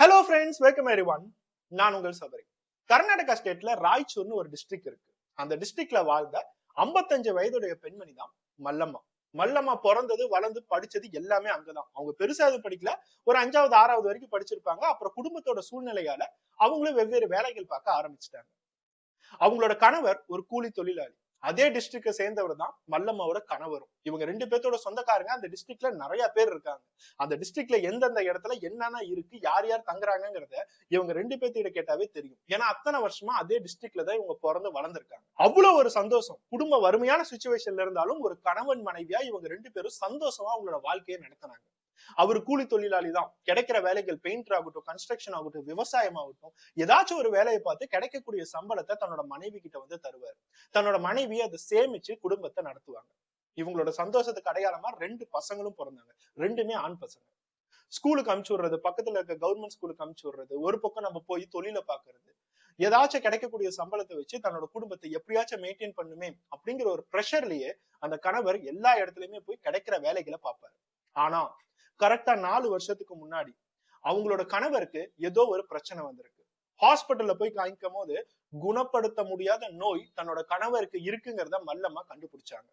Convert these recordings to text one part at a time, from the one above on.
Hello friends, welcome everyone. நான் உங்கள் சபரி. கர்நாடகா ஸ்டேட்ல ராய்ச்சூர்னு ஒரு டிஸ்ட்ரிக்ட் இருக்கு. அந்த டிஸ்ட்ரிக்ட்ல வாழ்ந்த 55 வயதுடைய பெண்மணி தான் மல்லம்மா. மல்லம்மா பிறந்தது, வளர்ந்து, படிச்சது எல்லாமே அங்கதான். அவங்க பெருசா எதுவும் படிக்கல. ஒரு 5வது 6வது வரைக்கும் படிச்சிருப்பாங்க. அப்புறம் குடும்பத்தோட சூழ்நிலையால அவங்களும் வெவ்வேறு வேலைகள் பார்க்க ஆரம்பிச்சிட்டாங்க. அவங்களோட கணவர் ஒரு கூலி தொழிலாளி. அதே டிஸ்ட்ரிக்ட சேர்ந்தவர் தான் மல்லம்மாவோட கணவரும். இவங்க ரெண்டு பேர்த்தோட சொந்தக்காரங்க அந்த டிஸ்ட்ரிக்ட்ல நிறைய பேர் இருக்காங்க. அந்த டிஸ்ட்ரிக்ட்ல எந்தெந்த இடத்துல என்னென்ன இருக்கு, யார் யார் தங்குறாங்கிறத இவங்க ரெண்டு பேர்த்திட்ட கேட்டாவே தெரியும். ஏன்னா அத்தனை வருஷமா அதே டிஸ்ட்ரிக்ட்ல தான் இவங்க பிறந்து வளர்ந்துருக்காங்க. அவ்வளவு ஒரு சந்தோஷம். குடும்ப வறுமையான சுச்சுவேஷன்ல இருந்தாலும் ஒரு கணவன் மனைவியா இவங்க ரெண்டு பேரும் சந்தோஷமா அவங்களோட வாழ்க்கையை நடத்தினாங்க. அவர் கூலி தொழிலாளி தான். கிடைக்கிற வேலைகள் பெயிண்டர் ஆகட்டும், கன்ஸ்ட்ரக்ஷன் ஆகட்டும், விவசாயம் ஆகட்டும், ஏதாச்சும் ஒரு வேலையை பார்த்து கிடைக்கக்கூடிய சம்பளத்தை தன்னோட மனைவி கிட்ட வந்து தருவார். தன்னோட மனைவி அதை சேமிச்சு குடும்பத்தை நடத்துவாங்க. இவங்களோட சந்தோஷத்துக்கு அடையாளமா 2 பசங்களும் பிறந்தாங்க. 2மே ஆண் பசங்க. ஸ்கூலுக்கு அனுப்பிச்சு விடுறது, பக்கத்துல இருக்க கவர்மெண்ட் ஸ்கூலுக்கு அனுப்பிச்சு விடுறது, ஒரு பக்கம் நம்ம போய் தொழில பாக்குறது, ஏதாச்சும் கிடைக்கக்கூடிய சம்பளத்தை வச்சு தன்னோட குடும்பத்தை எப்படியாச்சும் மெயின்டைன் பண்ணுமே அப்படிங்கிற ஒரு பிரஷர்லயே அந்த கணவர் எல்லா இடத்துலயுமே போய் கிடைக்கிற வேலைகளை பார்ப்பாரு. ஆனா கரெக்டா 4 வருஷத்துக்கு முன்னாடி அவங்களோட கணவருக்கு ஏதோ ஒரு பிரச்சனை வந்திருக்கு. ஹாஸ்பிட்டல்ல போய் காமிக்கும் போது குணப்படுத்த முடியாத நோய் தன்னோட கணவருக்கு இருக்குங்கிறத மல்லம்மா கண்டுபிடிச்சாங்க.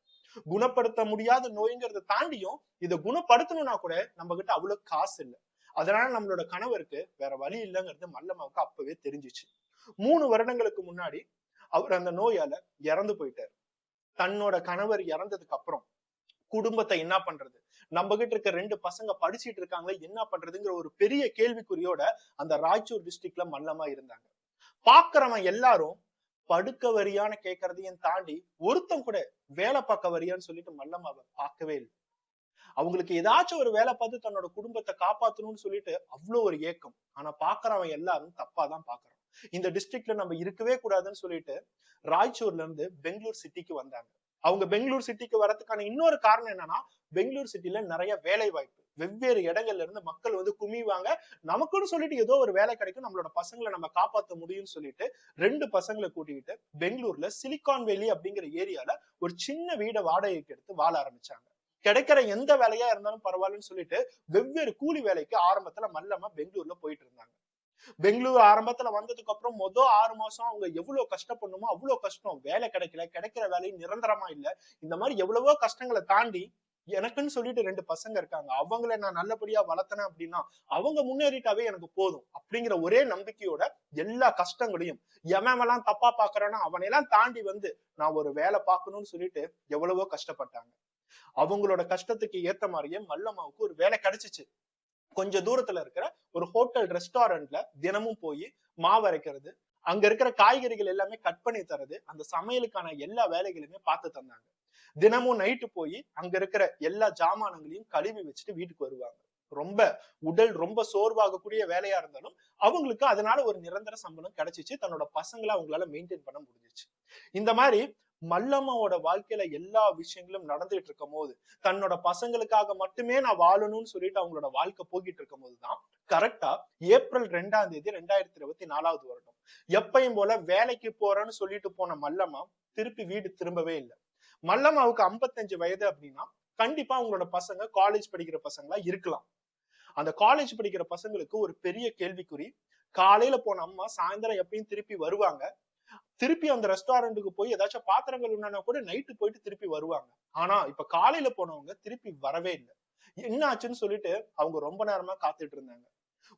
குணப்படுத்த முடியாத நோய்ங்கிறத தாண்டியும் இதை குணப்படுத்தணும்னா கூட நம்ம கிட்ட அவ்வளவு காசு இல்லை. அதனால நம்மளோட கணவருக்கு வேற வழி இல்லைங்கிறது மல்லம்மாவுக்கு அப்பவே தெரிஞ்சிச்சு. 3 வருடங்களுக்கு முன்னாடி அவர் அந்த நோயால இறந்து போயிட்டாரு. தன்னோட கணவர் இறந்ததுக்கு அப்புறம் குடும்பத்தை என்ன பண்றது, நம்ம கிட்ட இருக்க 2 பசங்க படிச்சிட்டு இருக்காங்களே என்ன பண்றதுங்கிற ஒரு பெரிய கேள்விக்குறியோட அந்த ராய்ச்சூர் டிஸ்ட்ரிக்ட்ல மல்லமா இருந்தாங்க. பாக்குறவன் எல்லாரும் படுக்க வரியான்னு கேட்கறதையும் தாண்டி ஒருத்தன் கூட வேலை பார்க்க வரியான்னு சொல்லிட்டு மல்லம்மாவை பார்க்கவே இல்லை. அவங்களுக்கு ஏதாச்சும் ஒரு வேலை பார்த்து தன்னோட குடும்பத்தை காப்பாத்தணும்னு சொல்லிட்டு அவ்வளவு ஒரு ஏக்கம். ஆனா பாக்குறவன் எல்லாரும் தப்பாதான் பாக்குறான். இந்த டிஸ்ட்ரிக்ட்ல நம்ம இருக்கவே கூடாதுன்னு சொல்லிட்டு ராய்ச்சூர்ல இருந்து பெங்களூர் சிட்டிக்கு வந்தாங்க. அவங்க பெங்களூர் சிட்டிக்கு வரதுக்கான இன்னொரு காரணம் என்னன்னா, பெங்களூர் சிட்டில நிறைய வேலை வாய்ப்பு, வெவ்வேறு இடங்கள்ல இருந்து மக்கள் வந்து குமிவாங்க. நமக்குன்னு சொல்லிட்டு ஏதோ ஒரு வேலை கிடைக்கும், நம்மளோட பசங்களை நம்ம காப்பாற்ற முடியும்னு சொல்லிட்டு 2 பசங்களை கூட்டிக்கிட்டு பெங்களூர்ல சிலிகான் வேலி அப்படிங்கிற ஏரியால ஒரு சின்ன வீடை வாடகைக்கு எடுத்து வாழ ஆரம்பிச்சாங்க. கிடைக்கிற எந்த வேலையா இருந்தாலும் பரவாயில்லன்னு சொல்லிட்டு வெவ்வேறு கூலி வேலைக்கு ஆரம்பத்துல மல்லமா பெங்களூர்ல போயிட்டு இருந்தாங்க. பெங்களூர் ஆரம்பத்துல வந்ததுக்கு அப்புறம் 6 மாசம் அவங்க எவ்வளவு கஷ்டப்படணுமோ அவ்வளவு கஷ்டம். வேலை கிடைக்கல, கிடைக்கிற வேலையும் நிரந்தரமா இல்ல. இந்த மாதிரி எவ்வளவோ கஷ்டங்களை தாண்டி எனக்குன்னு சொல்லிட்டு 2 பசங்க இருக்காங்க, அவங்களை நான் நல்லபடியா வளர்த்தனேன் அப்படின்னா அவங்க முன்னேறிட்டாவே எனக்கு போதும் அப்படிங்கிற ஒரே நம்பிக்கையோட எல்லா கஷ்டங்களையும் எவன் தப்பா பாக்குறானோ அவனையெல்லாம் தாண்டி வந்து நான் ஒரு வேலை பார்க்கணும்னு சொல்லிட்டு எவ்வளவோ கஷ்டப்பட்டாங்க. அவங்களோட கஷ்டத்துக்கு ஏத்த மாதிரியே மல்லம்மாவுக்கு ஒரு வேலை கிடைச்சிச்சு. கொஞ்ச தூரத்துல இருக்கிற ஒரு ஹோட்டல் ரெஸ்டாரண்ட்ல தினமும் போய் மாவு அரைக்கிறது, அங்க இருக்கிற காய்கறிகள் எல்லாமே கட் பண்ணி தரது, அந்த சமையலுக்கான எல்லா வேலைகளுமே பார்த்து தந்தாங்க. தினமும் நைட்டு போய் அங்க இருக்கிற எல்லா ஜாமானங்களையும் கழுவி வச்சுட்டு வீட்டுக்கு வருவாங்க. ரொம்ப உடல் ரொம்ப சோர்வாகக்கூடிய வேலையா இருந்தாலும் அவங்களுக்கு அதனால ஒரு நிரந்தர சம்பளம் கிடைச்சிச்சு. தன்னோட பசங்களை அவங்களால மெயின்டைன் பண்ண முடிஞ்சிச்சு. இந்த மாதிரி மல்லம்மாவோட வாழ்க்கையில எல்லா விஷயங்களும் நடந்துட்டு இருக்கும் போது, தன்னோட பசங்களுக்காக மட்டுமே நான் வாழணும்னு சொல்லிட்டு அவங்களோட வாழ்க்கை போகிட்டு இருக்கும் போதுதான் கரெக்டா ஏப்ரல் 2ஆம் தேதி 2024வது வருடம் எப்பயும் போல வேலைக்கு போறேன்னு சொல்லிட்டு போன மல்லம்மா திருப்பி வீடு திரும்பவே இல்லை. மல்லம்மாவுக்கு 55 வயது அப்படின்னா கண்டிப்பா அவங்களோட பசங்க காலேஜ் படிக்கிற பசங்களா இருக்கலாம். அந்த காலேஜ் படிக்கிற பசங்களுக்கு ஒரு பெரிய கேள்விக்குறி, காலையில போன அம்மா சாயந்தரம் எப்பயும் திருப்பி வருவாங்க. திருப்பி அந்த ரெஸ்டாரண்ட்டுக்கு போய் ஏதாச்சும் பாத்திரங்கள் உண்டானா கூட நைட்டு போயிட்டு திருப்பி வருவாங்க. ஆனா இப்ப காலையில போனவங்க திருப்பி வரவே இல்லை. என்ன ஆச்சுன்னு சொல்லிட்டு அவங்க ரொம்ப நேரமா காத்துட்டு இருந்தாங்க.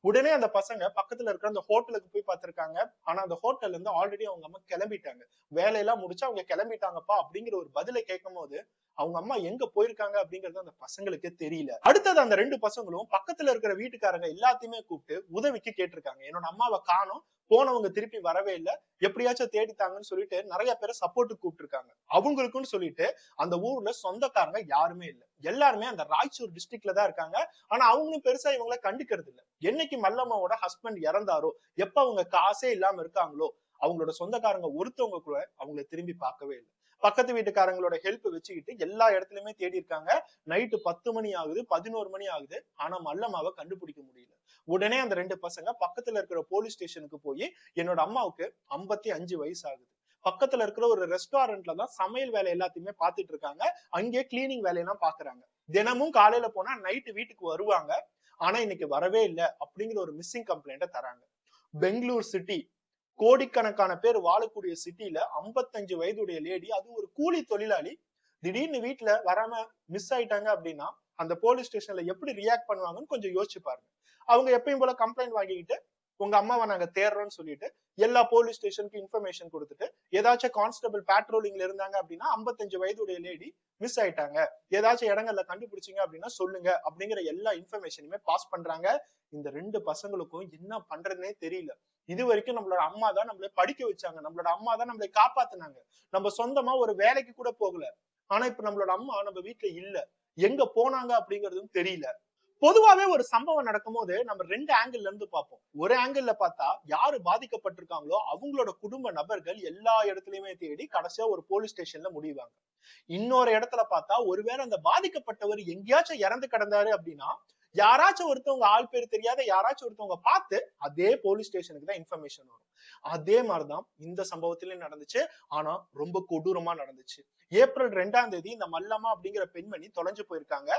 உடனே அந்த பசங்க பக்கத்துல இருக்கிற அந்த ஹோட்டலுக்கு போய் பார்த்திருக்காங்க. ஆனா அந்த ஹோட்டல்ல இருந்து ஆல்ரெடி அவங்க அம்மா கிளம்பிட்டாங்க. வேலையெல்லாம் முடிச்சு அவங்க கிளம்பிட்டாங்கப்பா அப்படிங்கிற ஒரு பதிலை கேட்கும் போது அவங்க அம்மா எங்க போயிருக்காங்க அப்படிங்கறது அந்த பசங்களுக்கே தெரியல. அடுத்தது அந்த 2 பசங்களும் பக்கத்துல இருக்கிற வீட்டுக்காரங்க எல்லாத்தையுமே கூப்பிட்டு உதவிக்கு கேட்டிருக்காங்க. என்னோட அம்மாவை காணோம், போனவங்க திருப்பி வரவே இல்லை, எப்படியாச்சும் தேடித்தாங்கன்னு சொல்லிட்டு நிறைய பேரை சப்போர்ட்டுக்கு கூப்பிட்டுருக்காங்க. அவங்களுக்குன்னு சொல்லிட்டு அந்த ஊர்ல சொந்தக்காரங்க யாருமே இல்லை. எல்லாருமே அந்த ராய்ச்சூர் டிஸ்ட்ரிக்ட்ல தான் இருக்காங்க. ஆனா அவங்களும் பெருசா இவங்களை கண்டுக்கிறது இல்லை. என்னைக்கு மல்லம்மாவோட ஹஸ்பண்ட் இறந்தாரோ, எப்ப அவங்க காசே இல்லாம இருக்காங்களோ, அவங்களோட சொந்தக்காரங்க ஒருத்தவங்க கூட அவங்களை திரும்பி பார்க்கவே இல்லை. பக்கத்து வீட்டுக்காரங்களோட ஹெல்ப் வச்சுக்கிட்டு எல்லா இடத்துலயுமே தேடி இருக்காங்க. நைட்டு 10 மணி ஆகுது, 11 மணி ஆகுது. ஆனா மல்லம்மாவை கண்டுபிடிக்க முடியல. உடனே அந்த 2 பசங்க பக்கத்துல இருக்கிற போலீஸ் ஸ்டேஷனுக்கு போய் என்னோட அம்மாவுக்கு 55 வயசு ஆகுது, பக்கத்துல இருக்கிற ஒரு ரெஸ்டாரண்ட்ல தான் சமையல் வேலை எல்லாத்தையுமே பார்த்துட்டு இருக்காங்க, அங்கே கிளீனிங் வேலையெல்லாம் பாக்குறாங்க. தினமும் காலையில போனா நைட்டு வீட்டுக்கு வருவாங்க. ஆனா இன்னைக்கு வரவே இல்லை அப்படிங்கிற ஒரு மிஸ்ஸிங் கம்ப்ளைண்ட தராங்க. பெங்களூர் சிட்டி, கோடிக்கணக்கான பேர் வாழக்கூடிய சிட்டில 55 வயதுடைய லேடி, அது ஒரு கூலி தொழிலாளி, திடீர்னு வீட்டுல வராம மிஸ் ஆயிட்டாங்க அப்படின்னா அந்த போலீஸ் ஸ்டேஷன்ல எப்படி ரியாக்ட் பண்ணுவாங்கன்னு கொஞ்சம் யோசிச்சு பாருங்க. அவங்க எப்பயும் போல கம்ப்ளைண்ட் வாங்கிக்கிட்டு உங்க அம்மாவை நாங்க தேடுறோம்னு சொல்லிட்டு எல்லா போலீஸ் ஸ்டேஷனுக்கு இன்ஃபர்மேஷன் கொடுத்துட்டு ஏதாச்சும் கான்ஸ்டபிள் பேட்ரோலிங்ல இருந்தாங்க அப்படின்னா 55 வயதுடைய லேடி மிஸ் ஆயிட்டாங்க, ஏதாச்சும் இடங்கள்ல கண்டுபிடிச்சிங்க அப்படின்னா சொல்லுங்க அப்படிங்கிற எல்லா இன்ஃபர்மேஷனுமே பாஸ் பண்றாங்க. இந்த ரெண்டு பசங்களுக்கும் என்ன பண்றதுனே தெரியல. இது வரைக்கும் நம்மளோட அம்மா தான் நம்மளை படிக்க வச்சாங்க, நம்மளோட அம்மா தான் நம்மளை காப்பாத்துனாங்க, நம்ம சொந்தமா ஒரு வேலைக்கு கூட போகல. ஆனா இப்ப நம்மளோட அம்மா நம்ம வீட்டுல இல்ல, எங்க போனாங்க அப்படிங்கறதும் தெரியல. பொதுவாவே ஒரு சம்பவம் நடக்கும் போது நம்ம ரெண்டு ஆங்கிள் இருந்து பார்ப்போம். ஒரு ஆங்கிள் பார்த்தா யாரு பாதிக்கப்பட்டிருக்காங்களோ அவங்களோட குடும்ப நபர்கள் எல்லா இடத்துலயுமே தேடி கடைசியா ஒரு போலீஸ் ஸ்டேஷன்ல முடிவாங்க. இன்னொரு இடத்துல பார்த்தா ஒருவேளை அந்த பாதிக்கப்பட்டவர் எங்கேயாச்சும் இறந்து கிடந்தாரு அப்படின்னா யாராச்சும் ஒருத்தவங்க ஆள் பேர் தெரியாத யாராச்சும் ஒருத்தவங்க பார்த்து அதே போலீஸ் ஸ்டேஷனுக்கு தான் இன்ஃபர்மேஷன் வரும். அதே மாதிரிதான் இந்த சம்பவத்திலயும் நடந்துச்சு. ஆனா ரொம்ப கொடூரமா நடந்துச்சு. ஏப்ரல் 2ஆம் தேதி இந்த மல்லம்மா அப்படிங்கிற பெண்மணி தொலைஞ்சு போயிருக்காங்க.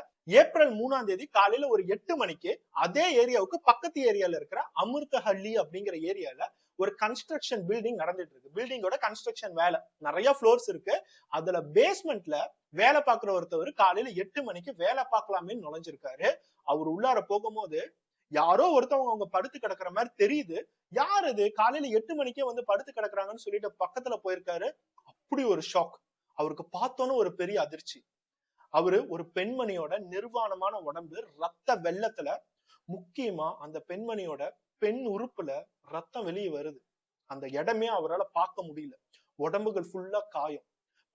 ஏப்ரல் 3ஆம் தேதி காலையில ஒரு 8 மணிக்கு அதே ஏரியாவுக்கு பக்கத்து ஏரியால இருக்கிற அமிர்தஹள்ளி அப்படிங்கிற ஏரியால ஒரு கன்ஸ்ட்ரக்ஷன் பில்டிங் நடந்துட்டு இருக்கு. பில்டிங்கோட கன்ஸ்ட்ரக்ஷன் வேலை, நிறைய ஃப்ளோர்ஸ் இருக்கு. அதுல பேஸ்மெண்ட்ல வேலை பார்க்கிற ஒருத்தவர் காலையில 8 மணிக்கு வேலை பார்க்கலாமே நுழைஞ்சிருக்காரு. அவர் உள்ளார போகும்போது யாரோ ஒருத்தவங்க அவங்க படுத்து கிடக்குற மாதிரி தெரியுது. யார் இது காலையில 8 மணிக்கே வந்து படுத்து கிடக்குறாங்கன்னு சொல்லிட்டு பக்கத்துல போயிருக்காரு. அப்படி ஒரு ஷாக் அவருக்கு. பார்த்தோன்னு ஒரு பெரிய அதிர்ச்சி. அவரு ஒரு பெண்மணியோட நிர்வாணமான உடம்பு ரத்த வெள்ளத்துல, முக்கியமா அந்த பெண்மணியோட பெண் உறுப்புல ரத்தம் வெளியே வருது. அந்த இடமே அவரால் பார்க்க முடியல. உடம்புகள் ஃபுல்லா காயம்.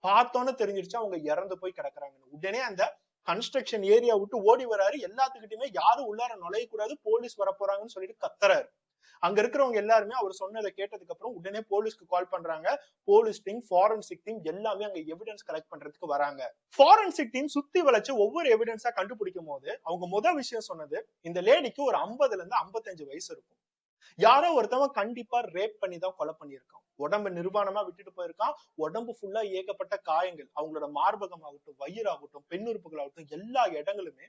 பார்த்தோன்னு தெரிஞ்சிருச்சு அவங்க இறந்து போய் கிடக்குறாங்க. உடனே அந்த கன்ஸ்ட்ரக்ஷன் ஏரியா விட்டு ஓடி வராரு. எல்லாத்துக்கிட்டுமே யாரும் உள்ளார நுழையக்கூடாது, போலீஸ் வர போறாங்கன்னு சொல்லிட்டு கத்துறாரு. அங்க இருக்கிறவங்க எல்லாருமே அவர் சொன்னதை கேட்டதுக்கு அப்புறம் உடனே போலீஸ்க்கு கால் பண்றாங்க. போலீஸ் டீம், ஃபாரன்சிக் டீம் எல்லாமே அங்க எவிடன்ஸ் கலெக்ட் பண்றதுக்கு வராங்க. ஃபாரன்சிக் டீம் சுத்தி வளைச்சு ஒவ்வொரு எவிடன்ஸா கண்டுபிடிக்கும் போது அவங்க முதல் விஷயம் சொன்னது, இந்த லேடிக்கு ஒரு 50ல இருந்து 55 வயசு இருக்கும். யாரோ ஒருத்தவன் கண்டிப்பா ரேப் பண்ணி தான் கொலை பண்ணியிருக்கான். உடம்பு நிர்வாணமா விட்டுட்டு போயிருக்கான். உடம்பு ஃபுல்லா ஏகப்பட்ட காயங்கள். அவங்களோட மார்பகம் ஆகட்டும், வயிறாகட்டும், பெண் உறுப்புகள் ஆகட்டும், எல்லா இடங்களுமே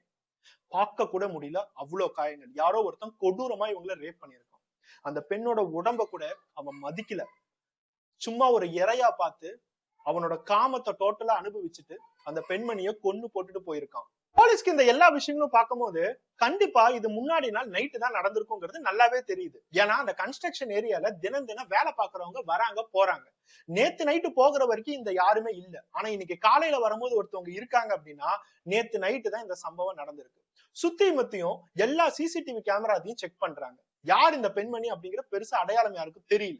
பார்க்க கூட முடியல, அவ்வளவு காயங்கள். யாரோ ஒருத்தன் கொடூரமா இவங்கள ரேப் பண்ணியிருக்கான். அந்த பெண்ணோட உடம்ப கூட அவன் மதிக்கல. சும்மா ஒரு இறையா பார்த்து அவனோட காமத்தை டோட்டலா அனுபவிச்சுட்டு அந்த பெண்மணியை கொன்னு போட்டுட்டு போயிருக்கான். போலீஸ்க்கு இந்த எல்லா விஷயங்களும் பார்க்கும்போது கண்டிப்பா இது முன்னாடி நாள் நைட்டு தான் நடந்திருக்குங்கிறது நல்லாவே தெரியுது. ஏன்னா அந்த கன்ஸ்ட்ரக்ஷன் ஏரியால தினம் தினம் வேலை பார்க்கறவங்க வராங்க போறாங்க. நேத்து நைட்டு போகிற வரைக்கும் இந்த யாருமே இல்ல. ஆனா இன்னைக்கு காலையில வரும்போது ஒருத்தவங்க இருக்காங்க அப்படின்னா நேத்து நைட்டு தான் இந்த சம்பவம் நடந்திருக்கு. சுத்தி முத்தியும் எல்லா சிசிடிவி கேமராத்தையும் செக் பண்றாங்க. யார் இந்த பெண்மணி அப்படிங்கிற பெருசா அடையாளம் யாருக்கும் தெரியல.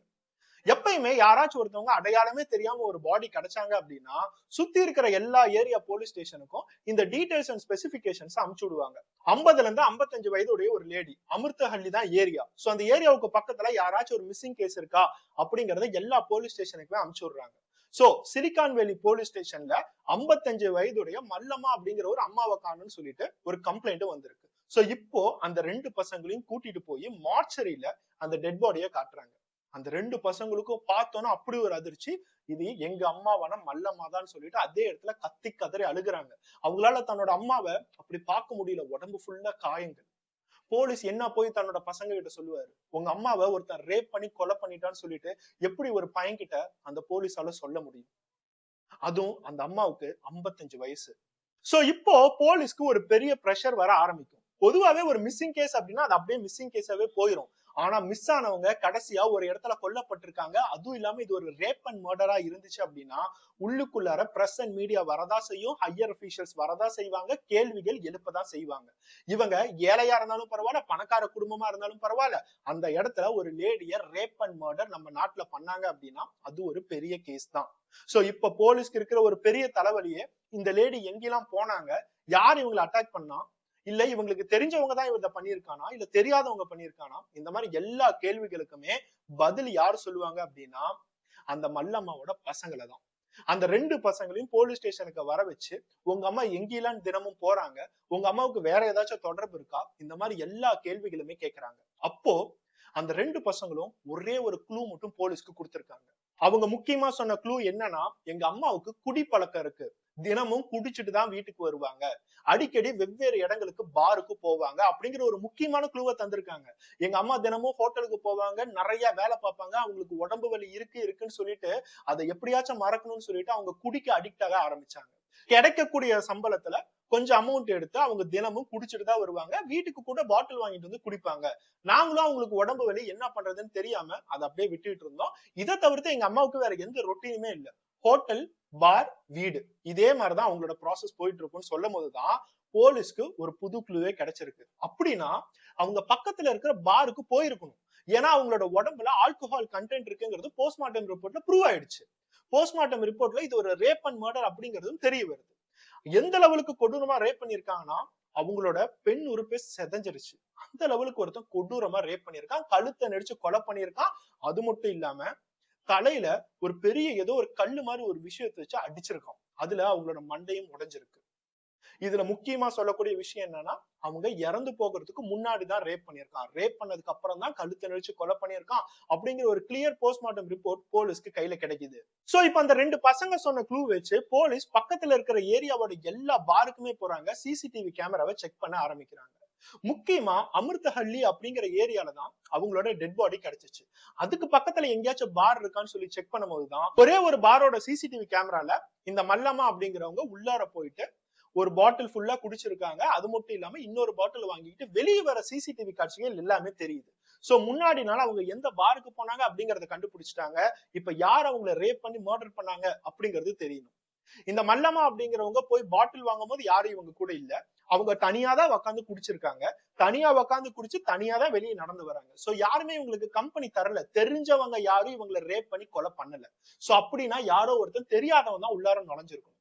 எப்பயுமே யாராச்சும் ஒருத்தவங்க அடையாளமே தெரியாம ஒரு பாடி கிடைச்சாங்க அப்படின்னா சுத்தி இருக்கிற எல்லா ஏரியா போலீஸ் ஸ்டேஷனுக்கும் இந்த டீடைல்ஸ் அண்ட் ஸ்பெசிபிகேஷன்ஸ் அனுப்பிச்சு விடுவாங்க. 50ல இருந்து 55 வயதுடைய ஒரு லேடி, அமிர்தஹள்ளி தான் ஏரியா. சோ அந்த ஏரியாவுக்கு பக்கத்துல யாராச்சும் ஒரு மிஸ்ஸிங் கேஸ் இருக்கா அப்படிங்கறத எல்லா போலீஸ் ஸ்டேஷனுக்குமே அனுப்பிச்சு விடுறாங்க. சோ சிலிகான் வேலி போலீஸ் ஸ்டேஷன்ல 55 வயதுடைய மல்லம்மா அப்படிங்கிற ஒரு அம்மாவை காணும்னு சொல்லிட்டு ஒரு கம்ப்ளைண்ட் வந்திருக்கு. சோ இப்போ அந்த ரெண்டு பசங்களையும் கூட்டிட்டு போய் மார்ச்சரியில அந்த டெட் பாடியை காட்டுறாங்க. அந்த ரெண்டு பசங்களுக்கும் பார்த்தோன்னா அப்படி ஒரு அதிர்ச்சி. இது எங்க அம்மாவான மல்லம்மா தான் சொல்லிட்டு அதே இடத்துல கத்தி கதறி அழுகுறாங்க. அவங்களால தன்னோட அம்மாவை அப்படி பார்க்க முடியல. உடம்பு ஃபுல்லா காயங்கள். போலீஸ் என்ன போய் தன்னோட பசங்க கிட்ட சொல்லுவாரு, உங்க அம்மாவை ஒருத்தன் ரேப் பண்ணி கொலை பண்ணிட்டான்னு சொல்லிட்டு எப்படி ஒரு பையன் கிட்ட அந்த போலீஸால சொல்ல முடியும்? அதுவும் அந்த அம்மாவுக்கு 55 வயசு. சோ இப்போ போலீஸ்க்கு ஒரு பெரிய பிரஷர் வர ஆரம்பிக்கும். பொதுவாவே ஒரு மிஸ்ஸிங் கேஸ் அப்படின்னா அது அப்படியே மிஸ்ஸிங் கேஸாவே போயிடும். ஆனா மிஸ் ஆனவங்க கடைசியா ஒரு இடத்துல கொல்லப்பட்டிருக்காங்க. அதுவும் இல்லாம இது ஒரு ரேப் அண்ட் மர்டரா இருந்துச்சு அப்படின்னா உள்ளுக்குள்ளார பிரஸ் அண்ட் மீடியா வரதா செய்யும், ஹையர் அபிஷியல்ஸ் வரதா செய்வாங்க, கேள்விகள் எழுப்பதான் செய்வாங்க. இவங்க ஏழையா இருந்தாலும் பரவாயில்ல, பணக்கார குடும்பமா இருந்தாலும் பரவாயில்ல, அந்த இடத்துல ஒரு லேடிய ரேப் அண்ட் மர்டர் நம்ம நாட்டுல பண்ணாங்க அப்படின்னா அது ஒரு பெரிய கேஸ் தான். சோ இப்ப போலீஸ்க்கு இருக்கிற ஒரு பெரிய தலைவலியே இந்த லேடி எங்கெல்லாம் போனாங்க, யார் இவங்களை அட்டாக் பண்ணா, இல்ல இவங்களுக்கு தெரிஞ்சவங்க தான் இவங்க பண்ணிருக்கானா, இல்ல தெரியாதவங்க பண்ணிருக்கானா, இந்த மாதிரி எல்லா கேள்விகளுக்குமே பதில் யாரு சொல்லுவாங்க அப்படின்னா அந்த மல்லம்மாவோட பசங்களை தான். அந்த ரெண்டு பசங்களையும் போலீஸ் ஸ்டேஷனுக்கு வர வச்சு உங்க அம்மா எங்கெல்லாம் தினமும் போறாங்க, உங்க அம்மாவுக்கு வேற ஏதாச்சும் தொடர்பு இருக்கா, இந்த மாதிரி எல்லா கேள்விகளுமே கேட்கிறாங்க. அப்போ அந்த ரெண்டு பசங்களும் ஒரே ஒரு க்ளூ மட்டும் போலீஸ்க்கு கொடுத்திருக்காங்க. அவங்க முக்கியமா சொன்ன க்ளூ என்னன்னா, எங்க அம்மாவுக்கு குடிப்பழக்கம் இருக்கு, தினமும் குடிச்சிட்டு தான் வீட்டுக்கு வருவாங்க, அடிக்கடி வெவ்வேறு இடங்களுக்கு பாருக்கு போவாங்க அப்படிங்கிற ஒரு முக்கியமான க்ளூவை தந்திருக்காங்க. எங்க அம்மா தினமும் ஹோட்டலுக்கு போவாங்க, நிறைய வேலை பார்ப்பாங்க, அவங்களுக்கு உடம்பு வலி இருக்குன்னு சொல்லிட்டு அதை எப்படியாச்சும் மறக்கணும்னு சொல்லிட்டு அவங்க குடிக்க அடிக்ட் ஆக ஆரம்பிச்சாங்க. கிடைக்கக்கூடிய சம்பளத்துல கொஞ்சம் அமௌண்ட் எடுத்து அவங்க தினமும் குடிச்சிட்டு தான் வருவாங்க, வீட்டுக்கு கூட பாட்டில் வாங்கிட்டு வந்து குடிப்பாங்க. நாங்களும் அவங்களுக்கு உடம்பு வலி என்ன பண்றதுன்னு தெரியாம அதை அப்படியே விட்டுட்டு இருந்தோம். இதை தவிர்த்து எங்க அம்மாவுக்கு வேற எந்த ரொட்டீனுமே இல்ல. ஹோட்டல், பார், வீடு, இதே மாதிரிதான் அவங்களோட ப்ராசஸ் போயிட்டு இருக்கும்னு சொல்லும் போதுதான் போலீஸ்க்கு ஒரு புது க்ளூவே கிடைச்சிருக்கு. அப்படின்னா அவங்க பக்கத்துல இருக்கிற பாருக்கு போயிருக்கணும். ஏன்னா அவங்களோட உடம்புல ஆல்கஹால் கண்டென்ட் இருக்குங்கிறது போஸ்ட்மார்ட்டம் ரிப்போர்ட்ல ப்ரூவ் ஆயிடுச்சு. போஸ்ட்மார்ட்டம் ரிப்போர்ட்ல இது ஒரு ரேப் அண்ட் மர்டர் அப்படிங்கிறதும் தெரிய வருது. எந்த லெவலுக்கு கொடூரமா ரேப் பண்ணிருக்காங்கன்னா அவங்களோட பெண் உறுப்பே செதஞ்சிருச்சு. அந்த லெவலுக்கு ஒருத்தன் கொடூரமா ரேப் பண்ணிருக்கான், கழுத்தை நெரிச்சு கொலை பண்ணிருக்கான். அது மட்டும் இல்லாம தலையில ஒரு பெரிய ஏதோ ஒரு கல்லு மாதிரி ஒரு விஷயத்தை வச்சு அடிச்சிருக்கான். அதுல அவங்களோட மண்டையும் உடைஞ்சிருக்கு. இதுல முக்கியமா சொல்லக்கூடிய விஷயம் என்னன்னா அவங்க இறந்து போகிறதுக்கு முன்னாடிதான் ரேப் பண்ணிருக்கான், ரேப் பண்ணதுக்கு அப்புறம் தான் கழுத்தை நெரிச்சு கொலை பண்ணிருக்கான் அப்படிங்கிற ஒரு கிளியர் போஸ்ட்மார்ட்டம் ரிப்போர்ட் போலீஸ்க்கு கையில கிடைக்குது. சோ இப்ப அந்த ரெண்டு பசங்க சொன்ன க்ளூ வச்சு போலீஸ் பக்கத்துல இருக்கிற ஏரியாவோட எல்லா பாருக்குமே போறாங்க, சிசிடிவி கேமராவை செக் பண்ண ஆரம்பிக்கிறாங்க. முக்கியமா அமிர்தஹள்ளி அப்படிங்கிற ஏரியால தான் அவங்களோட டெட் பாடி கிடைச்சிச்சு. அதுக்கு பக்கத்துல எங்கேயாச்சும் பார் இருக்கான்னு சொல்லி செக் பண்ணும் போதுதான் ஒரே ஒரு பாரோட சிசிடிவி கேமரால இந்த மல்லம்மா அப்படிங்கிறவங்க உள்ளார போயிட்டு ஒரு பாட்டில் ஃபுல்லா குடிச்சிருக்காங்க. அது மட்டும் இல்லாம இன்னொரு பாட்டில் வாங்கிட்டு வெளியே வர சிசிடிவி காட்சிகள் எல்லாமே தெரியுது. சோ முன்னாடி நாள் அவங்க எந்த பாருக்கு போனாங்க அப்படிங்கறத கண்டுபிடிச்சிட்டாங்க. இப்ப யார் அவங்களை ரேப் பண்ணி மர்டர் பண்ணாங்க அப்படிங்கிறது தெரியணும். இந்த மல்லம்மா அப்படிங்கிறவங்க போய் பாட்டில் வாங்கும் போது யாரும் இவங்க கூட இல்ல, அவங்க தனியா தான் உட்காந்து குடிச்சிருக்காங்க. தனியா உட்காந்து குடிச்சு தனியா தான் வெளியே நடந்து வராங்க. சோ யாருமே இவங்களுக்கு கம்பெனி தரல, தெரிஞ்சவங்க யாரும் இவங்களை ரேப் பண்ணி கொலை பண்ணல. சோ அப்படின்னா யாரோ ஒருத்தன் தெரியாதவன் தான் உள்ளார நுழைஞ்சிருக்கும்.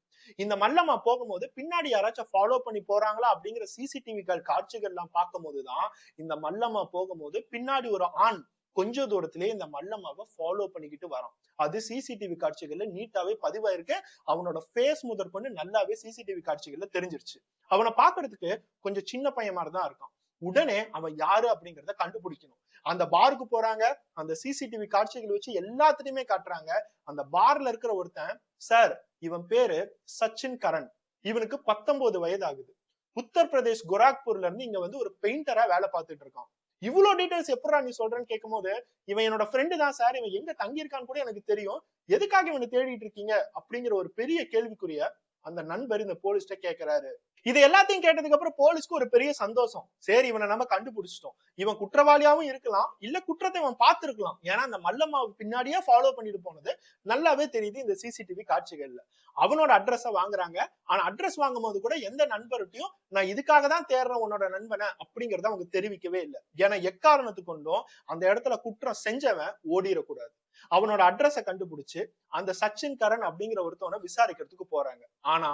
இந்த மல்லம்மா போகும்போது பின்னாடி யாராச்சும் ஃபாலோ பண்ணி போறாங்களா அப்படிங்கிற சிசிடிவிகள் காட்சிகள் எல்லாம் பார்க்கும் போதுதான் இந்த மல்லம்மா போகும்போது பின்னாடி ஒரு ஆண் கொஞ்ச தூரத்திலேயே இந்த மல்லம்மாவை ஃபாலோ பண்ணிக்கிட்டு வரான். அது சிசிடிவி காட்சிகள்ல நீட்டாவே பதிவாயிருக்கு. அவனோட ஃபேஸ் முதற்கொண்டு நல்லாவே சிசிடிவி காட்சிகள்ல தெரிஞ்சிருச்சு. அவனை பாக்குறதுக்கு கொஞ்சம் சின்ன பையன் மாதிரிதான் இருக்கான். உடனே அவன் யாரு அப்படிங்கறத கண்டுபிடிக்கணும். அந்த பாருக்கு போறாங்க, அந்த சிசிடிவி காட்சிகள் வச்சு எல்லாத்துலயுமே காட்டுறாங்க. அந்த பார்ல இருக்கிற ஒருத்தன், சார் இவன் பேரு சச்சின் கரண், இவனுக்கு 19 வயது ஆகுது, உத்தரப்பிரதேஷ் கோரக்பூர்ல இருந்து இங்க வந்து ஒரு பெயிண்டரா வேலை பார்த்துட்டு இருக்கான். இவ்வளவு டீடைல்ஸ் எப்படா நீ சொல்றேன்னு கேட்கும் போது, இவன் என்னோட ஃப்ரெண்டு தான் சார், இவன் எங்க தங்கி இருக்கான்னு கூட எனக்கு தெரியும், எதுக்காக இவனை தேடிட்டு இருக்கீங்க அப்படிங்கிற ஒரு பெரிய கேள்விக்குரிய அந்த நண்பர் இந்த போலீஸ்ட கேட்கிறாரு. இது எல்லாத்தையும் கேட்டதுக்கு அப்புறம் போலீஸ்க்கு ஒரு பெரிய சந்தோஷம். சரி இவனை நம்ம கண்டுபிடிச்சிட்டோம், இவன் குற்றவாளியாவும் இருக்கலாம், இல்ல குற்றத்தை இவன் பார்த்திருக்கலாம். ஏன்னா அந்த மல்லம்மாவை பின்னாடியே ஃபாலோ பண்ணிட்டு போனது நல்லாவே தெரியுது இந்த சிசிடிவி காட்சிகள்ல. அவனோட அட்ரஸ வாங்குறாங்க. ஆனா அட்ரஸ் வாங்கும் போது கூட எந்த நண்பர்கிட்டையும் நான் இதுக்காக தான் தேடுறேன் உன்னோட நண்பனை அப்படிங்கறத அவங்க தெரிவிக்கவே இல்லை. ஏன்னா எக்காரணத்து கொண்டும் அந்த இடத்துல குற்றம் செஞ்சவன் ஓடிடக்கூடாது. அவனோட அட்ரஸ கண்டுபிடிச்சு அந்த சச்சின் கரண் அப்படிங்கிற ஒருத்தவனை விசாரிக்கிறதுக்கு போறாங்க. ஆனா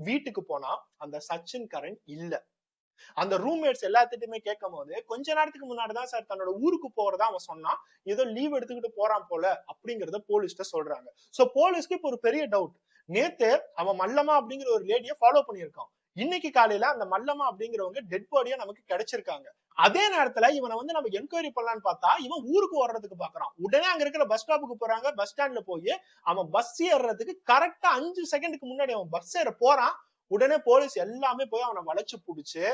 வீட்டுக்கு போனா அந்த சச்சின் கரண் இல்ல. அந்த ரூம்மேட்ஸ் எல்லாத்திட்டுமே கேட்கும் போது கொஞ்ச நேரத்துக்கு முன்னாடிதான் சார் தன்னோட ஊருக்கு போறதா அவன் சொன்னான், ஏதோ லீவ் எடுத்துக்கிட்டு போறான் போல அப்படிங்கறத போலீஸ்ட சொல்றாங்க. சோ போலீஸ்க்கு இப்ப ஒரு பெரிய டவுட். நேத்து அவன் மல்லம்மா அப்படிங்கிற ஒரு லேடியை ஃபாலோ பண்ணியிருக்கான். இன்னைக்கு காலையில அந்த மல்லம்மா அப்படிங்கிறவங்க டெட் பாடியா நமக்கு கிடைச்சிருக்காங்க. அதே நேரத்துல இவனை வந்து நம்ம என்கொயரி பண்ணலான்னு பார்த்தா இவன் ஊருக்கு வர்றதுக்கு பாக்குறான். உடனே அங்க இருக்கிற பஸ் ஸ்டாப்புக்கு போறாங்க. பஸ் ஸ்டாண்ட்ல போய் அவன் பஸ் ஏறுறதுக்கு கரெக்டா 5 செகண்டுக்கு முன்னாடி அவன் பஸ் ஏற போறான். உடனே போலீஸ் எல்லாமே போய் அவனை வளைச்சு புடிச்சு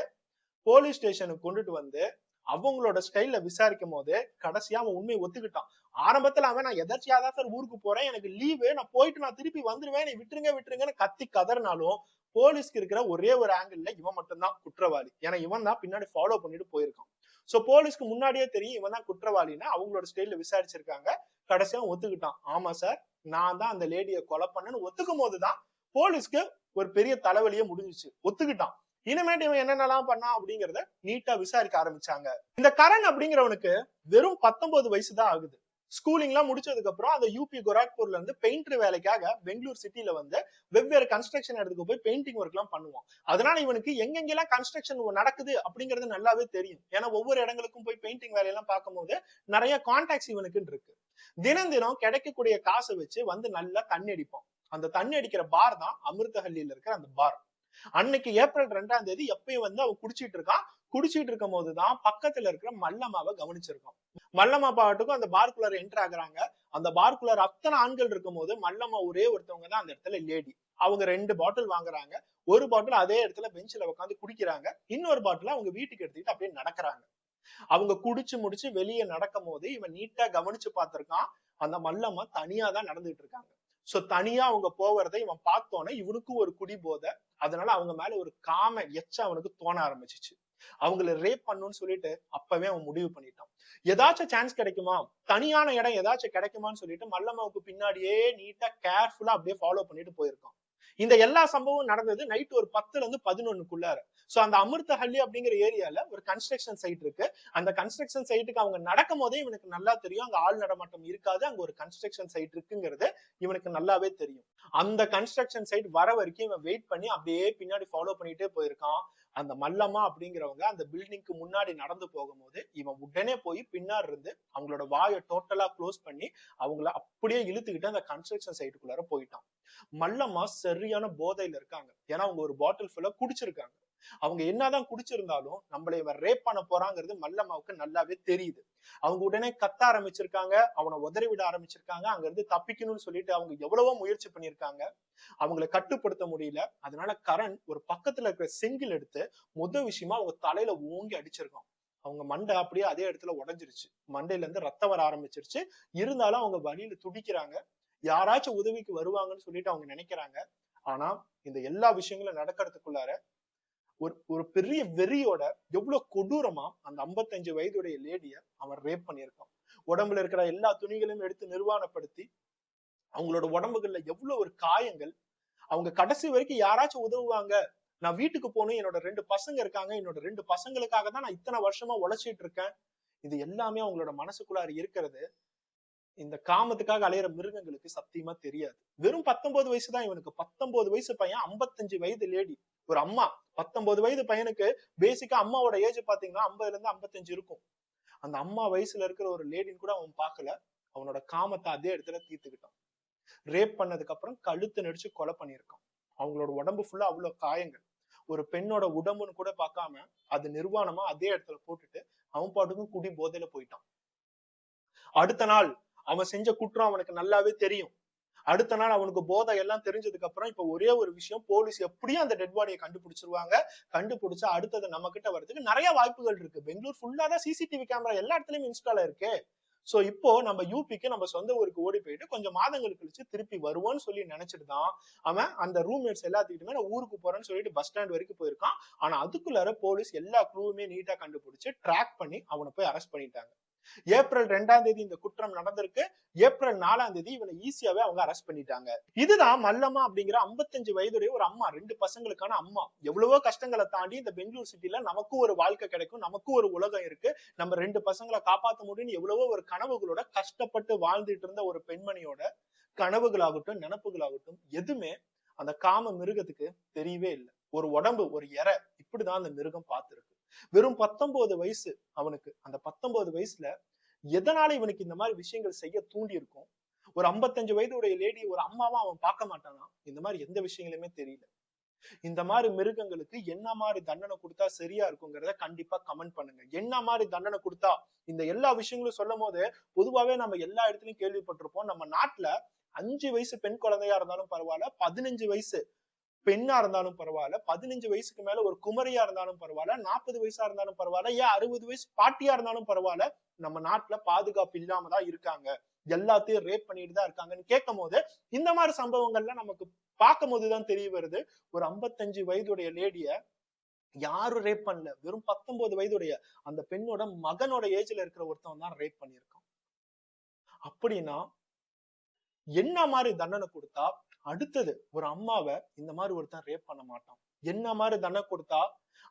போலீஸ் ஸ்டேஷனுக்கு கொண்டுட்டு வந்து அவங்களோட ஸ்டைல்ல விசாரிக்கும் போது கடைசியா அவன் உண்மையை ஒத்துக்கிட்டான். ஆரம்பத்துல அவன் நான் எதர்ச்சியாதான் சார் ஊருக்கு போறேன், எனக்கு லீவு, நான் போயிட்டு நான் திருப்பி வந்துருவேன், நீ விட்டுருங்கன்னு கத்தி கதறினாலும் போலீஸ்க்கு இருக்கிற ஒரே ஒரு ஆங்கிள் இவன் மட்டும்தான் குற்றவாளி. ஏன்னா இவன் தான் பின்னாடி ஃபாலோ பண்ணிட்டு போயிருக்கான். சோ போலீஸ்க்கு முன்னாடியே தெரியும் இவன் தான் குற்றவாளின்னு அவங்களோட ஸ்டைல்ல விசாரிச்சிருக்காங்க. கடைசியா ஒத்துக்கிட்டான். ஆமா சார் நான் தான் அந்த லேடியை கொலை பண்ணேன்னு ஒத்துக்கும் போதுதான் போலீஸ்க்கு ஒரு பெரிய தலைவலியே முடிஞ்சிச்சு. ஒத்துக்கிட்டான். இனிமேட்டு இவன் என்னென்னலாம் பண்ணா அப்படிங்கறத நீட்டா விசாரிக்க ஆரம்பிச்சாங்க. இந்த கரண் அப்படிங்கிறவனுக்கு வெறும் 19 வயசுதான் ஆகுது. ஸ்கூலிங் எல்லாம் முடிச்சதுக்கு அப்புறம் அந்த யூபி கோரக்பூர்ல இருந்து பெயிண்டர் வேலைக்காக பெங்களூர் சிட்டில வந்து வெவ்வேறு கன்ஸ்ட்ரக்ஷன் இடத்துக்கு போய் பெயிண்டிங் ஒர்க் எல்லாம் பண்ணுவான். அதனால இவனுக்கு எங்கெங்கெல்லாம் கன்ஸ்ட்ரக்ஷன் நடக்குது அப்படிங்கிறது நல்லாவே தெரியும். ஏன்னா ஒவ்வொரு இடங்களுக்கும் போய் பெயிண்டிங் வேலையெல்லாம் பார்க்கும் போது நிறைய கான்டாக்ட்ஸ் இவனுக்கு இருக்கு. தினம் தினம் கிடைக்கக்கூடிய காசை வச்சு வந்து நல்லா தண்ணி அடிப்பான். அந்த தண்ணி அடிக்கிற பார் தான் அமிர்தஹள்ளியில இருக்கிற அந்த பார். அன்னைக்கு ஏப்ரல் 2ஆம் தேதி எப்பயும் வந்து அவன் குடிச்சிட்டு இருக்கான். குடிச்சிட்டு இருக்கும் போதுதான் பக்கத்துல இருக்கிற மல்லம்மாவை கவனிச்சிருக்கான். மல்லம்மா பாட்டுக்கும் அந்த பார்க்குள்ளார என்டர் ஆகுறாங்க. அந்த பார்க்குள்ளார அத்தனை ஆண்கள் இருக்கும் போது மல்லம்மா ஒரே ஒருத்தவங்க தான் அந்த இடத்துல லேடி. அவங்க 2 பாட்டில் வாங்குறாங்க. ஒரு பாட்டில் அதே இடத்துல பெஞ்சில உட்காந்து குடிக்கிறாங்க. இன்னொரு பாட்டில் அவங்க வீட்டுக்கு எடுத்துக்கிட்டு அப்படியே நடக்கிறாங்க. அவங்க குடிச்சு முடிச்சு வெளியே நடக்கும் போது இவன் நீட்டா கவனிச்சு பார்த்திருக்கான். அந்த மல்லம்மா தனியா தான் நடந்துட்டு இருக்காங்க. சோ தனியா அவங்க போவதை இவன் பார்த்தோன்னே இவனுக்கும் ஒரு குடி போதை. அதனால அவங்க மேல ஒரு காம எச்ச அவனுக்கு தோண ஆரம்பிச்சிச்சு. அவங்கள ரேப் பண்ணணும்னு சொல்லிட்டு அப்பவே அவன் முடிவு பண்ணிட்டான். ஏதாச்சும் சான்ஸ் கிடைக்குமா, தனியான இடம் ஏதாச்சும் கிடைக்குமான்னு சொல்லிட்டு மல்லம்மாவுக்கு பின்னாடியே நீட்டா கேர்ஃபுல்லா அப்படியே ஃபாலோ பண்ணிட்டு போயிருக்கான். இந்த எல்லா சம்பவம் நடந்தது நைட் ஒரு 10ல இருந்து 11க்குள்ளார. சோ அந்த அமிர்தஹள்ளி அப்படிங்கிற ஏரியால ஒரு கன்ஸ்ட்ரக்ஷன் சைட் இருக்கு. அந்த கன்ஸ்ட்ரக்ஷன் சைட்டுக்கு அவங்க நடக்கும் போதே இவனுக்கு நல்லா தெரியும் அங்க ஆள் நடமாட்டம் இருக்காது, அங்க ஒரு கன்ஸ்ட்ரக்ஷன் சைட் இருக்குங்கிறது இவனுக்கு நல்லாவே தெரியும். அந்த கன்ஸ்ட்ரக்ஷன் சைட் வர வரைக்கும் இவன் வெயிட் பண்ணி அப்படியே பின்னாடி ஃபாலோ பண்ணிட்டே போயிருக்கான். அந்த மல்லம்மா அப்படிங்கிறவங்க அந்த பில்டிங்க்கு முன்னாடி நடந்து போகும்போது இவன் உடனே போய் பின்னாடி இருந்து அவங்களோட வாயை டோட்டலா க்ளோஸ் பண்ணி அவங்கள அப்படியே இழுத்துக்கிட்டு அந்த கன்ஸ்ட்ரக்ஷன் சைட்டுக்குள்ளார போயிட்டான். மல்லம்மா சரியான போதையில இருக்காங்க. ஏன்னா அவங்க ஒரு பாட்டில் ஃபுல்லா குடிச்சிருக்காங்க. அவங்க என்னதான் குடிச்சிருந்தாலும் நம்மளை இவன் ரேப் பண்ண போறாங்கிறது மல்லம்மாவுக்கு நல்லாவே தெரியுது. அவங்க உடனே கத்த ஆரம்பிச்சிருக்காங்க, அவனை உதறி விட ஆரம்பிச்சிருக்காங்க. அங்க இருந்து தப்பிக்கணும்னு சொல்லிட்டு அவங்க எவ்வளவோ முயற்சி பண்ணிருக்காங்க. அவங்களை கட்டுப்படுத்த முடியல. அதனால கரண் ஒரு பக்கத்துல இருக்கிற செங்கில் எடுத்து விஷயமா அவங்க தலையில ஓங்கி அடிச்சிருக்கான். அவங்க மண்டை அப்படியே அதே இடத்துல உடைஞ்சிருச்சு. மண்டையில இருந்து ரத்தம் வர ஆரம்பிச்சிருச்சு. இருந்தாலும் அவங்க வழியில துடிக்கிறாங்க. யாராச்சும் உதவிக்கு வருவாங்கன்னு சொல்லிட்டு அவங்க நினைக்கிறாங்க. ஆனா இந்த எல்லா விஷயங்களும் நடக்கிறதுக்குள்ளார ஒரு பெரிய வெறியோட எவ்வளவு கொடூரமா அந்த 55 வயதுடைய லேடிய அவன் ரேப் பண்ணியிருக்கான். உடம்புல இருக்கிற எல்லா துணிகளையும் எடுத்து நிர்வாணப்படுத்தி அவங்களோட உடம்புகள்ல எவ்வளவு ஒரு காயங்கள். அவங்க கடைசி வரைக்கும் யாராச்சும் உதவுவாங்க, நான் வீட்டுக்கு போகணும், என்னோட 2 பசங்க இருக்காங்க, என்னோட 2 பசங்களுக்காக தான் நான் இத்தனை வருஷமா உழைச்சிட்டு இருக்கேன். இது எல்லாமே அவங்களோட மனசுக்குள்ளார இருக்கிறது இந்த காமத்துக்காக அலையிற மிருகங்களுக்கு சத்தியமா தெரியாது. வெறும் 19 வயசு தான் இவனுக்கு. 19 வயசு பையன் 55 வயது லேடி ஒரு அம்மா. 19 வயது பையனுக்கு பேசிக்கா அம்மாவோட ஏஜ் பாத்தீங்கன்னா 50ல இருந்து 55 இருக்கும். அந்த அம்மா வயசுல இருக்கிற ஒரு லேடின்னு கூட அவன் பார்க்கல. அவனோட காமத்தை அதே இடத்துல தீர்த்துக்கிட்டான். ரேப் பண்ணதுக்கு அப்புறம் கழுத்து நெரிச்சு கொலை பண்ணியிருக்கான். அவங்களோட உடம்பு ஃபுல்லா அவ்வளவு காயங்கள். ஒரு பெண்ணோட உடம்புன்னு கூட பார்க்காம அது நிர்வாணமா அதே இடத்துல போட்டுட்டு அவன் பாட்டுக்கும் குடி போதையில போயிட்டான். அடுத்த நாள் அவன் செஞ்ச குற்றம் அவனுக்கு நல்லாவே தெரியும். அடுத்த நாள் அவனுக்கு போதை எல்லாம் தெரிஞ்சதுக்கு அப்புறம் இப்ப ஒரே ஒரு விஷயம், போலீஸ் எப்படியும் அந்த டெட் பாடியை கண்டுபிடிச்சிருவாங்க. கண்டுபிடிச்சா அடுத்தது நம்ம கிட்ட வர்றதுக்கு நிறைய வாய்ப்புகள் இருக்கு. பெங்களூர் ஃபுல்லா தான் சிசிடிவி கேமரா எல்லா இடத்துலயும் இன்ஸ்டால் இருக்கு. சோ இப்போ நம்ம யூபிக்கு நம்ம சொந்த ஊருக்கு ஓடி போயிட்டு கொஞ்சம் மாதங்கள் கழிச்சு திருப்பி வருவோம்னு சொல்லி நினைச்சிட்டு தான் அவன் அந்த ரூம்மேட்ஸ் எல்லாத்துக்கிட்டுமே நான் ஊருக்கு போறேன்னு சொல்லிட்டு பஸ் ஸ்டாண்ட் வரைக்கும் போயிருக்கான். ஆனா அதுக்குள்ளார போலீஸ் எல்லா க்ளூவுமே நீட்டா கண்டுபிடிச்சு ட்ராக் பண்ணி அவனை போய் அரெஸ்ட் பண்ணிட்டாங்க. ஏப்ரல் 2ஆம் தேதி இந்த குற்றம் நடந்திருக்கு. ஏப்ரல் 4ஆம் தேதி இவனை ஈஸியாவே அவங்க அரெஸ்ட் பண்ணிட்டாங்க. இதுதான் மல்லம்மா அப்படிங்கிற 55 வயதுடைய ஒரு அம்மா, 2 பசங்களுக்கான அம்மா. எவ்வளவோ கஷ்டங்களை தாண்டி இந்த பெங்களூர் சிட்டில நமக்கும் ஒரு வாழ்க்கை கிடைக்கும், நமக்கும் ஒரு உலகம் இருக்கு, நம்ம 2 பசங்களை காப்பாற்ற முடியும்னு எவ்வளவோ ஒரு கனவுகளோட கஷ்டப்பட்டு வாழ்ந்துட்டு இருந்த ஒரு பெண்மணியோட கனவுகளாகட்டும் நினப்புகளாகட்டும் எதுவுமே அந்த காம மிருகத்துக்கு தெரியவே இல்லை. ஒரு உடம்பு ஒரு இறை இப்படிதான் அந்த மிருகம் பார்த்திருக்கு. வெறும் 19 வயசு அவனுக்கு. அந்த 19 வயசுல எதனால இவனுக்கு இந்த மாதிரி விஷயங்கள் செய்ய தூண்டி இருக்கும்? ஒரு 55 வயதுடைய லேடி ஒரு அம்மாவா அவன் பார்க்க மாட்டானா? இந்த மாதிரி எந்த விஷயங்களுமே தெரியல. இந்த மாதிரி மிருகங்களுக்கு என்ன மாதிரி தண்டனை கொடுத்தா சரியா இருக்குங்கிறத கண்டிப்பா கமெண்ட் பண்ணுங்க. என்ன மாதிரி தண்டனை கொடுத்தா, இந்த எல்லா விஷயங்களும் சொல்லும் போது பொதுவாவே நம்ம எல்லா இடத்துலயும் கேள்விப்பட்டிருப்போம். நம்ம நாட்டுல 5 வயசு பெண் குழந்தையா இருந்தாலும் பரவாயில்ல, 15 வயசு பெண்ணா இருந்தாலும் பரவாயில்ல, 15 வயசுக்கு மேல ஒரு குமரியா இருந்தாலும் பரவாயில்ல, 40 வயசா இருந்தாலும் பரவாயில்ல, ஏன் 60 வயசு பாட்டியா இருந்தாலும் பரவாயில்ல, நம்ம நாட்டுல பாதுகாப்பு இல்லாம தான் இருக்காங்க, எல்லாத்தையும் ரேப் பண்ணிட்டு தான் இருக்காங்கன்னு கேட்கும் போது இந்த மாதிரி சம்பவங்கள்ல நமக்கு பார்க்கும் போதுதான் தெரிய வருது. ஒரு 55 வயதுடைய லேடிய யாரும் ரேப் பண்ணல. வெறும் 19 வயதுடைய அந்த பெண்ணோட மகனோட ஏஜ்ல இருக்கிற ஒருத்தவன் தான் ரேப் பண்ணியிருக்கான். அப்படின்னா என்ன மாதிரி தண்டனை கொடுத்தா அடுத்தது ஒரு அம்மாவை இந்த மாதிரி ஒருத்தன் ரேப் பண்ண மாட்டான்? என்ன மாதிரி தண்டனை கொடுத்தா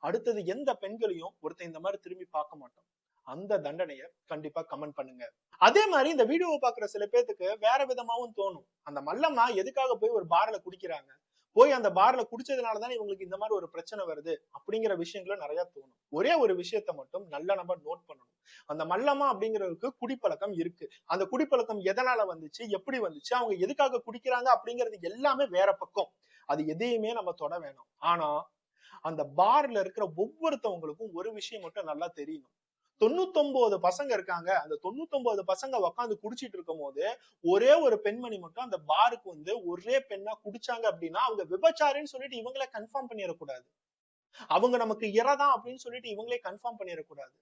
அடுத்தது எந்த பெண்களையும் ஒருத்தன் இந்த மாதிரி திரும்பி பார்க்க மாட்டான்? அந்த தண்டனைய கண்டிப்பா கமெண்ட் பண்ணுங்க. அதே மாதிரி இந்த வீடியோவை பாக்குற சில பேருக்கு வேற விதமாவும் தோணும். அந்த மல்லம்மா எதுக்காக போய் ஒரு பார்ல குடிக்கிறாங்க, போய் அந்த பார்ல குடிச்சதுனாலதான் இவங்களுக்கு இந்த மாதிரி ஒரு பிரச்சனை வருது அப்படிங்கிற விஷயங்களும் நிறைய தோணும். ஒரே ஒரு விஷயத்த மட்டும் நல்லா நம்ம நோட் பண்ணணும். அந்த மல்லம்மா அப்படிங்கிறதுக்கு குடிப்பழக்கம் இருக்கு. அந்த குடிப்பழக்கம் எதனால வந்துச்சு, எப்படி வந்துச்சு, அவங்க எதுக்காக குடிக்கிறாங்க அப்படிங்கிறது எல்லாமே வேற பக்கம். அது எதையுமே நம்ம தொட வேணாம். ஆனா அந்த பார்ல இருக்கிற ஒவ்வொருத்தவங்களுக்கும் ஒரு விஷயம் மட்டும் நல்லா தெரியணும். 99 பசங்க இருக்காங்க. அந்த 99 பசங்க உட்கார்ந்து குடிச்சிட்டு இருக்கும் போது ஒரே ஒரு பெண்மணி மட்டும் அந்த பாருக்கு வந்து ஒரே பெண்ணா குடிச்சாங்க அப்படின்னா அவங்க விபச்சாரின்னு சொல்லிட்டு இவங்களே கன்ஃபார்ம் பண்ணிடக்கூடாது. அவங்க நமக்கு இறதான் அப்படின்னு சொல்லிட்டு இவங்களே கன்ஃபார்ம் பண்ணிடக்கூடாது.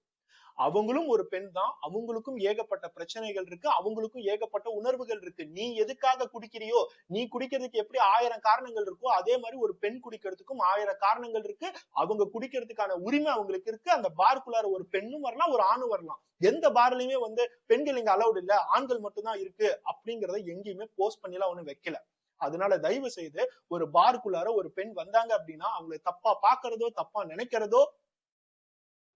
அவங்களும் ஒரு பெண் தான். அவங்களுக்கும் ஏகப்பட்ட பிரச்சனைகள் இருக்கு. அவங்களுக்கும் ஏகப்பட்ட உணர்வுகள் இருக்கு. நீ எதுக்காக குடிக்கிறியோ, நீ குடிக்கிறதுக்கு எப்படி 1000 காரணங்கள் இருக்கோ அதே மாதிரி ஒரு பெண் குடிக்கிறதுக்கும் 1000 காரணங்கள் இருக்கு. அவங்க குடிக்கிறதுக்கான உரிமை அவங்களுக்கு இருக்கு. அந்த பார்க்குள்ளார ஒரு பெண்ணும் வரலாம், ஒரு ஆணும் வரலாம். எந்த பார்லயுமே வந்து பெண்கள் இங்க அலௌட் இல்ல, ஆண்கள் மட்டும் தான் இருக்கு அப்படிங்கறத எங்கேயுமே போஸ்ட் பண்ணிலாம் ஒண்ணும் வைக்கல. அதனால தயவு செய்து ஒரு பார்க்குள்ளார ஒரு பெண் வந்தாங்க அப்படின்னா அவங்களை தப்பா பாக்குறதோ, தப்பா நினைக்கிறதோ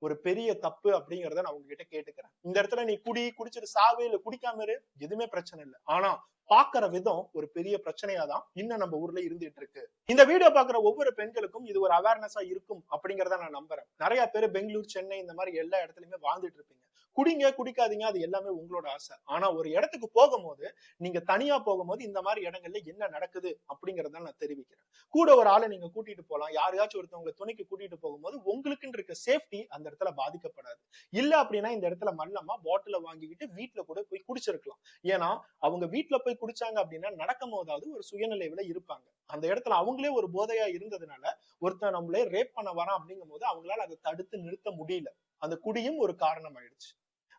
ஒரு பெரிய தப்பு அப்படிங்கறத நான் உங்ககிட்ட கேட்டுக்கிறேன். இந்த இடத்துல நீ குடிச்சிட்டு சாவு இல்ல குடிக்காம இரு, எதுவுமே பிரச்சனை இல்லை. ஆனா பாக்குற விதம் ஒரு பெரிய பிரச்சனையாதான் இன்னும் நம்ம ஊர்ல இருந்துட்டு இருக்கு. இந்த வீடியோ பாக்குற ஒவ்வொரு பெண்களுக்கும் இது ஒரு அவேர்னஸா இருக்கும் அப்படிங்கறத நான் நம்புறேன். நிறைய பேர் பெங்களூர், சென்னை இந்த மாதிரி எல்லா இடத்துலயுமே வாழ்ந்துட்டு இருப்பீங்க. குடிங்க, குடிக்காதீங்க, அது எல்லாமே உங்களோட ஆசை. ஆனா ஒரு இடத்துக்கு போகும்போது, நீங்க தனியா போகும்போது இந்த மாதிரி இடங்கள்ல என்ன நடக்குது அப்படிங்கறத நான் தெரிவிக்கிறேன். கூட ஒரு ஆளை நீங்க கூட்டிட்டு போலாம். யாரையாச்சும் ஒருத்தவங்களை துணைக்கு கூட்டிட்டு போகும்போது உங்களுக்குன்னு இருக்க சேஃப்டி அந்த இடத்துல பாதிக்கப்படாது. இல்ல அப்படின்னா இந்த இடத்துல மல்லமா பாட்டில வாங்கிக்கிட்டு வீட்டுல கூட போய் குடிச்சிருக்கலாம். ஏன்னா அவங்க வீட்டுல போய் குடிச்சாங்க அப்படின்னா நடக்கும் போதாவது ஒரு சுயநிலைவுல இருப்பாங்க. அந்த இடத்துல அவங்களே ஒரு போதையா இருந்ததுனால ஒருத்தன் நம்மளே ரேப் பண்ண வரான் அப்படிங்கும் போது அவங்களால அதை தடுத்து நிறுத்த முடியல. அந்த குடியும் ஒரு காரணம் ஆயிடுச்சு.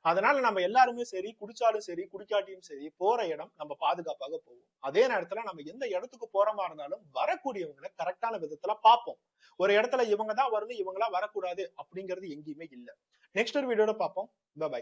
அதனால நம்ம எல்லாருமே சரி, குடிச்சாலும் சரி, குடிக்காட்டியும் சரி, போற இடம் நம்ம பாதுகாப்பாக போவோம். அதே நேரத்துல நம்ம எந்த இடத்துக்கு போறமா இருந்தாலும் வரக்கூடியவங்களை கரெக்டான விதத்துல பார்ப்போம். ஒரு இடத்துல இவங்க தான் வரணும், இவங்களா வரக்கூடாது அப்படிங்கிறது எங்கேயுமே இல்ல. நெக்ஸ்ட் ஒரு வீடியோட பார்ப்போம். பை.